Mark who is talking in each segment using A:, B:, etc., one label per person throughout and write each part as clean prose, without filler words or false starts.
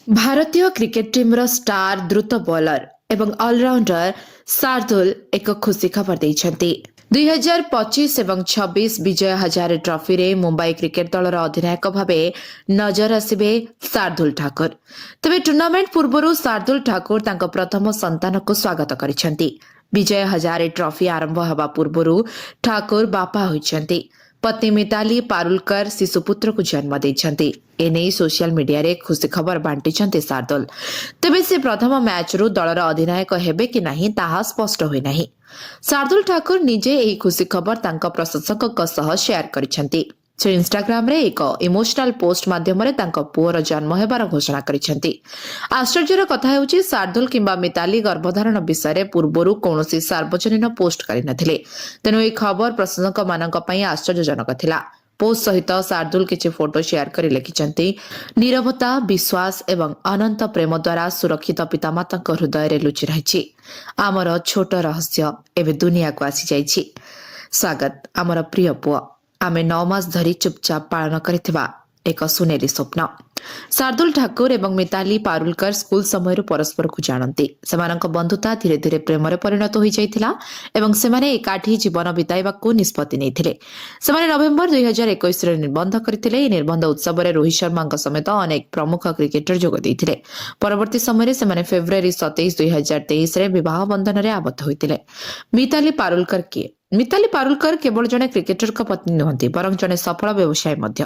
A: ଭାରତୀୟ କ୍ରିକେଟ ଟିମ୍ର ଷ୍ଟାର ଦ୍ରୁତ ବୋଲର ଏବଂ ଅଲରାଉଣ୍ଡର ଶାର୍ଦୁଲ ଏକ ଖୁସି ଖବର ଦେଇଛନ୍ତି। 2025 ଏବଂ 26 ବିଜୟ ହଜାରେ ଟ୍ରଫିରେ ମୁମ୍ବାଇ କ୍ରିକେଟ ଦଳର ଅଧିନାୟକ ଭାବେ ନଜର ଆସିବେ ଶାର୍ଦୁଲ ଠାକୁର। ତେବେ ଟୁର୍ଣ୍ଣାମେଣ୍ଟ ପୂର୍ବରୁ ଶାର୍ଦୁଲ ଠାକୁର ତାଙ୍କ ପ୍ରଥମ ସନ୍ତାନକୁ ସ୍ୱାଗତ କରିଛନ୍ତି। ବିଜୟ ହଜାରେ ଟ୍ରଫି ଆରମ୍ଭ ହେବା ପୂର୍ବରୁ ଠାକୁର ବାପା ହୋଇଛନ୍ତି। ପତ୍ନୀ ମିତାଲି ପାରୁଲକର ଶିଶୁପୁତ୍ରକୁ ଜନ୍ମ ଦେଇଛନ୍ତି। ଏନେଇ ସୋସିଆଲ ମିଡିଆରେ ଖୁସି ଖବର ବାଣ୍ଟିଛନ୍ତି ଶାର୍ଦୁଲ। ତେବେ ସେ ପ୍ରଥମ ମ୍ୟାଚରୁ ଦଳର ଅଧିନାୟକ ହେବେ କି ନାହିଁ ତାହା ସ୍ପଷ୍ଟ ହୋଇନାହିଁ। ଶାର୍ଦୁଲ ଠାକୁର ନିଜେ ଏହି ଖୁସି ଖବର ତାଙ୍କ ପ୍ରଶଂସକଙ୍କ ସହ ସେୟାର କରିଛନ୍ତି। ସେ ଇନ୍ଷ୍ଟାଗ୍ରାମରେ ଏକ ଇମୋସନାଲ ପୋଷ୍ଟ ମାଧ୍ୟମରେ ତାଙ୍କ ପୁଅର ଜନ୍ମ ହେବାର ଘୋଷଣା କରିଛନ୍ତି। ଆଶ୍ଚର୍ଯ୍ୟର କଥା ହେଉଛି ଶାର୍ଦୁଲ କିମ୍ବା ମିତାଲି ଗର୍ଭଧାରଣ ବିଷୟରେ ପୂର୍ବରୁ କୌଣସି ସାର୍ବଜନୀନ ପୋଷ୍ଟ କରିନଥିଲେ। ତେଣୁ ଏହି ଖବର ପ୍ରଶଂସକମାନଙ୍କ ପାଇଁ ଆଶ୍ଚର୍ଯ୍ୟଜନକ ଥିଲା। ପୋଷ୍ଟ ସହିତ ଶାର୍ଦୁଲ କିଛି ଫଟୋ ସେୟାର କରି ଲେଖିଛନ୍ତି, ନିରବତା, ବିଶ୍ୱାସ ଏବଂ ଅନନ୍ତ ପ୍ରେମ ଦ୍ୱାରା ସୁରକ୍ଷିତ ପିତାମାତାଙ୍କ ହୃଦୟରେ ଲୁଚି ରହିଛି। ଆମର ଛୋଟ ରହସ୍ୟ ଏବେ ଦୁନିଆକୁ ଆସିଯାଇଛି। ସ୍ୱାଗତ ଆମର ପ୍ରିୟ ପୁଅ। ଆମେ 9 ମାସ ଧରି ଚୁପଚାପ ପାଳନ କରିଥିବା ଏକ ସୁନେଲି ସ୍ୱପ୍ନ। ଶାର୍ଦୁଲ ଠାକୁର ଏବଂ ମିତାଲି ପାରୁଲକର ସ୍କୁଲ ସମୟରୁ ପରସ୍ପରକୁ ଜାଣନ୍ତି। ସେମାନଙ୍କ ବନ୍ଧୁତା ଧୀରେ ଧୀରେ ପ୍ରେମରେ ପରିଣତ ହୋଇଯାଇଥିଲା ଏବଂ ସେମାନେ ଏକାଠି ଜୀବନ ବିତାଇବାକୁ ନିଷ୍ପତ୍ତି ନେଇଥିଲେ। ସେମାନେ ନଭେମ୍ବର 2021ରେ ନିର୍ବନ୍ଧ କରିଥିଲେ। ଏହି ନିର୍ବନ୍ଧ ଉତ୍ସବରେ ରୋହିତ ଶର୍ମାଙ୍କ ସମେତ ଅନେକ ପ୍ରମୁଖ କ୍ରିକେଟର ଯୋଗ ଦେଇଥିଲେ। ପରବର୍ତ୍ତୀ ସମୟରେ ସେମାନେ ଫେବୃଆରୀ 27, 2023ରେ ବିବାହ ବନ୍ଧନରେ ଆବଦ୍ଧ ହୋଇଥିଲେ। ମିତାଲି ପାରୁଲକର କିଏ? ମିତାଲି ପାରୁଲକର କେବଳ ଜଣେ କ୍ରିକେଟରଙ୍କ ପତ୍ନୀ ନୁହନ୍ତି, ବରଂ ଜଣେ ସଫଳ ବ୍ୟବସାୟୀ ମଧ୍ୟ।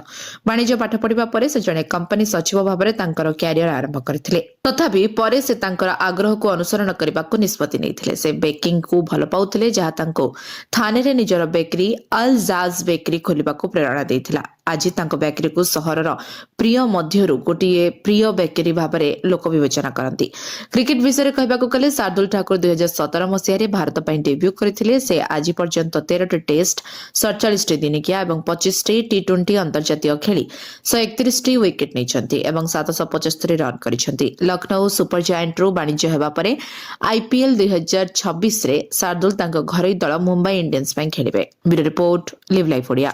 A: ବାଣିଜ୍ୟ ପାଠ ପଢିବା ପରେ ସେ ଜଣେ କମ୍ପାନୀ ସଚିବ ଭାବରେ ତାଙ୍କର କ୍ୟାରିୟର ଆରମ୍ଭ କରିଥିଲେ। ତଥାପି ପରେ ସେ ତାଙ୍କର ଆଗ୍ରହକୁ ଅନୁସରଣ କରିବାକୁ ନିଷ୍ପତ୍ତି ନେଇଥିଲେ। ସେ ବେକିଂକୁ ଭଲ ପାଉଥିଲେ, ଯାହା ତାଙ୍କୁ ଥାନେରେ ନିଜର ବେକରୀ ଅଲ ଜାଜ୍ ବେକରୀ ଖୋଲିବାକୁ ପ୍ରେରଣା ଦେଇଥିଲା। ଆଜି ତାଙ୍କ ବେକରୀକୁ ସହରର ପ୍ରିୟ ମଧ୍ୟରୁ ଗୋଟିଏ ପ୍ରିୟ ବେକରୀ ଭାବରେ ଲୋକ ବିବେଚନା କରନ୍ତି। କ୍ରିକେଟ ବିଷୟରେ କହିବାକୁ ଗଲେ ଶାର୍ଦୁଲ ଠାକୁର 2017 ମସିହାରେ ଭାରତ ପାଇଁ ଡେବ୍ୟୁ କରିଥିଲେ। ସେ ଆଜି ପର୍ଯ୍ୟନ୍ତ 13ଟି ଟେଷ୍ଟ, 47ଟି ଦିନିକିଆ ଏବଂ 25ଟି ଟି20 ଅନ୍ତର୍ଜାତୀୟ ଖେଳି 131ଟି ୱିକେଟ ନେଇଛନ୍ତି ଏବଂ 775 ରନ୍ କରିଛନ୍ତି। ଲକ୍ଷ୍ନୌ ସୁପର ଜାଏଣ୍ଟରୁ ବାଣିଜ୍ୟ ହେବା ପରେ ଆଇପିଏଲ୍ 2026ରେ ଶାର୍ଦୁଲ ତାଙ୍କ ଘରୋଇ ଦଳ ମୁମ୍ବାଇ ଇଣ୍ଡିଆନ୍ସ ପାଇଁ ଖେଳିବେ। Bureau report, live life Odia.